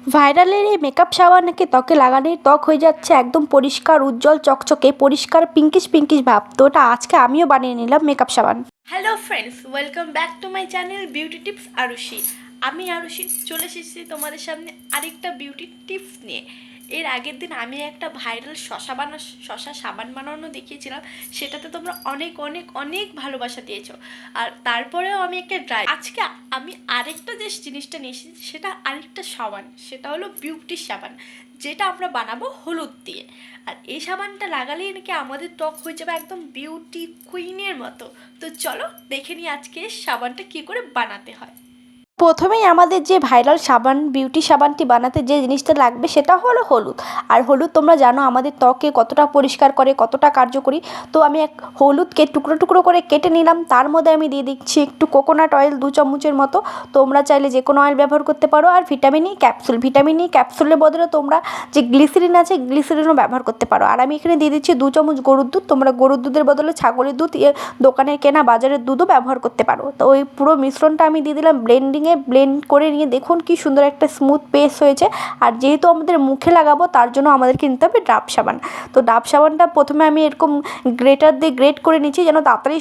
ভাইরালের এই মেকআপ সাবান নাকি ত্বকে লাগালেই ত্বক হয়ে যাচ্ছে একদম পরিষ্কার উজ্জ্বল চকচকে পরিষ্কার পিঙ্কিশ পিঙ্কিশ ভাব। তো ওটা আজকে আমিও বানিয়ে নিলাম মেকআপ সাবান। Hello friends, welcome back to my channel beauty tips Arushi. আমি আরুষি চলে এসেছি তোমাদের সামনে আরেকটা বিউটি টিপস নিয়ে। এর আগের দিন আমি একটা ভাইরাল শশা সাবান বানানো দেখিয়েছিলাম, সেটাতে তোমরা অনেক অনেক অনেক ভালোবাসা দিয়েছো। আর তারপরেও আমি একটা আজকে আমি আরেকটা যে জিনিসটা নিয়ে এসেছি সেটা আরেকটা সাবান, সেটা হলো বিউটি সাবান, যেটা আমরা বানাবো হলুদ দিয়ে। আর এই সাবানটা লাগালেই নাকি আমাদের ত্বক হয়ে যাবে একদম বিউটি কুইনের মতো। তো চলো দেখে নিই আজকে সাবানটা কী করে বানাতে হয়। প্রথমেই আমাদের যে ভাইরাল সাবান বিউটি সাবানটি বানাতে যে জিনিসটা লাগবে সেটা হলো হলুদ। আর হলুদ তোমরা জানো আমাদের ত্বকে কতটা পরিষ্কার করে, কতটা কার্যকরী। তো আমি এক হলুদকে টুকরো টুকরো করে কেটে নিলাম, তার মধ্যে আমি দিয়ে দিচ্ছি একটু কোকোনাট অয়েল 2 চামচের মতো। তোমরা চাইলে যে কোনো অয়েল ব্যবহার করতে পারো। আর ভিটামিন ই ক্যাপসুলের বদলে তোমরা যে গ্লিসারিন আছে গ্লিসারিনও ব্যবহার করতে পারো। আর আমি এখানে দিয়ে দিচ্ছি 2 চামচ গরুর দুধ। তোমরা গরুর দুধের বদলে ছাগলের দুধ, দোকানের কেনা বাজারের দুধও ব্যবহার করতে পারো। তো ওই পুরো মিশ্রণটা আমি দিয়ে দিলাম ব্লেন্ড করে নিয়ে দেখুন কি সুন্দর একটা স্মুথ পেস্ট হয়েছে। আর যেহেতু আমাদের মুখে লাগাবো তার জন্য আমাদেরকে নিতে হবে ডাব সাবান। তো ডাব সাবানটা প্রথমে আমি এরকম গ্রেটার দিয়ে গ্রেট করে নিচ্ছি যেন তাড়াতাড়ি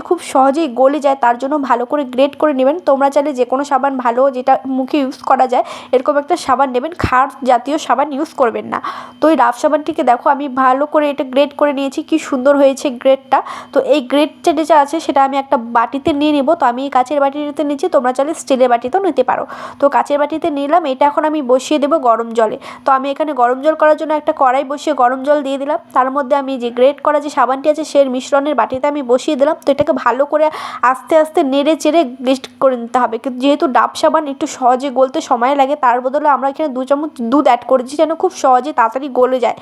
খুব সহজেই গলে যায়, তার জন্য ভালো করে গ্রেট করে নেবেন। তোমরা চাইলে যে কোনো সাবান ভালো যেটা মুখে ইউজ করা যায় এরকম একটা সাবান নেবেন, খার জাতীয় সাবান ইউজ করবেন না। তো এই ডাব সাবানটিকে দেখো আমি ভালো করে এটা গ্রেট করে নিয়েছি, কি সুন্দর হয়েছে গ্রেটটা। তো এই গ্রেটটা যেটা আছে সেটা আমি একটা বাটিতে নিয়ে নিব। তো আমি এই কাচের বাটিতে নিচ্ছি, তোমরা চাইলে স্টিলের বাটিতেও নিতে পারো। তো কাচের বাটিতে নিলাম, এটা এখন আমি বসিয়ে দেবো গরম জলে। তো আমি এখানে গরম জল করার জন্য একটা কড়াই বসিয়ে গরম জল দিয়ে দিলাম, তার মধ্যে আমি যে গ্রেট করা যে সাবানটি আছে সেই মিশ্রণের বাটিতে আমি বসিয়ে দিলাম। তো এটাকে ভালো করে আস্তে আস্তে নেড়ে চেড়ে গ্রেট করে নিতে হবে। কিন্তু যেহেতু ডাব সাবান একটু সহজে গলতে সময় লাগে, তার বদলে আমরা এখানে 2 চামচ দুধ অ্যাড করেছি যেন খুব সহজে তাড়াতাড়ি গলে যায়।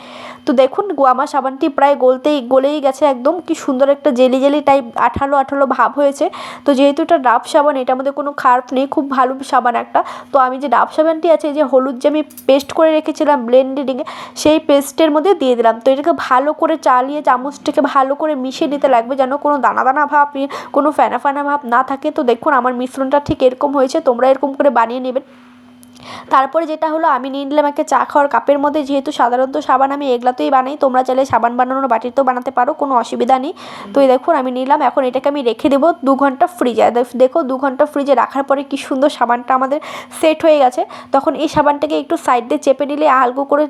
তো দেখুন আমার সাবানটি প্রায় গলেই গেছে, একদম কি সুন্দর একটা জেলি জেলি টাইপ আঠালো আঠালো ভাব হয়েছে। তো যেহেতু এটা ডাব সাবান, এটার মধ্যে কোনো খারাপ নেই, খুব ভালো সাবান একটা। তো আমি যে ডাব সাবানটি আছে, যে হলুদ যে আমি পেস্ট করে রেখেছিলাম ব্লেন্ডিংয়ে, সেই পেস্টের মধ্যে দিয়ে দিলাম। তো এটাকে ভালো করে চালিয়ে চামচটাকে ভালো করে মিশিয়ে নিতে লাগবে যেন কোনো দানা দানা ভাব, কোনো ফেনা ফেনা ভাব না থাকে। তো দেখুন আমার মিশ্রণটা ঠিক এরকম হয়েছে, তোমরা এরকম করে বানিয়ে নেবেন। তারপরে যেটা হলো আমি নিয়ে নিলাম একটা চা খাওয়ার কাপের মধ্যে। যেহেতু সাধারণত সাবান আমি এগুলাতেই বানাই, তোমরা চাইলে সাবান বানানোর বাটিতেও বানাতে পারো, কোনো অসুবিধা নেই। তো এই দেখুন আমি নিলাম, এখন এটাকে আমি রেখে দেবো 2 ঘন্টা ফ্রিজে। দেখো 2 ঘন্টা ফ্রিজে রাখার পরে কি সুন্দর সাবানটা আমাদের সেট হয়ে গেছে। তখন এই সাবানটাকে একটু সাইড দিয়ে চেপে নিলে আলগো করে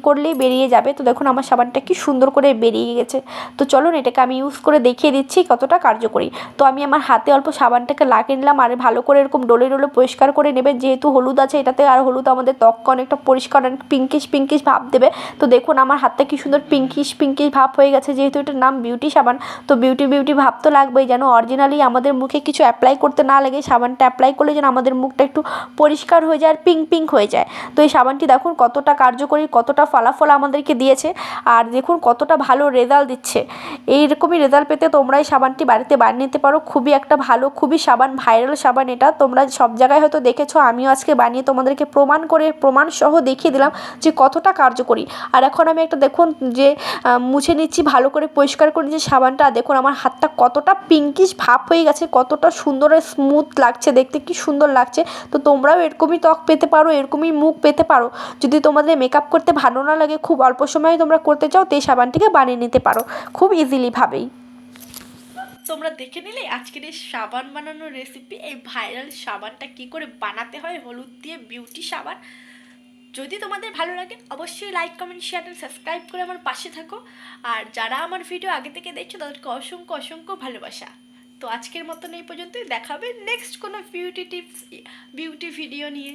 করলেই বেরিয়ে যাবে। তো দেখুন আমার সাবানটা কি সুন্দর করে বেরিয়ে গেছে। তো চলুন এটাকে আমি ইউজ করে দেখিয়ে দিচ্ছি কতটা কার্যকরী। তো আমি আমার হাতে অল্প সাবানটাকে লাগিয়ে নিলাম, আর ভালো করে এরকম ডলে ডলে পরিষ্কার করে নেবে। যেহেতু হলুদ আছে এটাতে, আর হলুদ আমাদের ত্বককে অনেকটা পরিষ্কার অনেক পিঙ্কিশ ভাব দেবে। তো দেখুন আমার হাতটা কি সুন্দর পিঙ্কিশ ভাব হয়ে গেছে। যেহেতু এটার নাম বিউটি সাবান, তো বিউটি ভাব তো লাগবেই, যেন অরিজিনালি আমাদের মুখে কিছু অ্যাপ্লাই করতে না লাগে, সাবানটা অ্যাপ্লাই করলে যেন আমাদের মুখটা একটু পরিষ্কার হয়ে যায় আর পিঙ্ক হয়ে যায়। তো এই সাবানটি দেখুন কতটা কার্যকরী, কতটা ফলাফল আমাদেরকে দিয়েছে, আর দেখুন কতটা ভালো রেজাল্ট দিচ্ছে। এইরকমই রেজাল্ট পেতে তোমরা এই সাবানটি বাড়িতে বানিয়ে নিতে পারো। খুবই একটা ভালো, খুবই ভাইরাল সাবান এটা, তোমরা সব জায়গায় হয়তো দেখেছো, আমিও আজকে বানিয়ে তোমাদেরকে প্রমাণ সহ দেখিয়ে দিলাম যে কতটা কার্যকরী। আর এখন আমি একটা দেখুন যে মুছে নিচ্ছি, ভালো করে পরিষ্কার করে নিচ্ছি সাবানটা। দেখুন আমার হাতটা কতটা পিঙ্কিশ ভাব হয়ে গেছে, কতটা সুন্দর আর স্মুথ লাগছে, দেখতে কি সুন্দর লাগছে। তো তোমরাও এরকমই ত্বক পেতে পারো, এরকমই মুখ পেতে পারো। যদি তোমাদের মেকআপ করতে ভালো না লাগে, খুব অল্প সময়ে তোমরা করতে চাও, তো এই সাবানটিকে বানিয়ে নিতে পারো খুব ইজিলি ভাবেই। তোমরা দেখে নিলে আজকের এই সাবান বানানোর রেসিপি, এই ভাইরাল সাবানটা কি করে বানাতে হয় হলুদ দিয়ে বিউটি সাবান। যদি তোমাদের ভালো লাগে অবশ্যই লাইক কমেন্ট শেয়ার আর সাবস্ক্রাইব করে আমার পাশে থাকো। আর যারা আমার ভিডিও আগে থেকে দেখছো তাদেরকে অসংখ্য অসংখ্য ভালোবাসা। তো আজকের মতন এই পর্যন্তই, দেখাবে নেক্সট কোনো বিউটি টিপস বিউটি ভিডিও নিয়ে।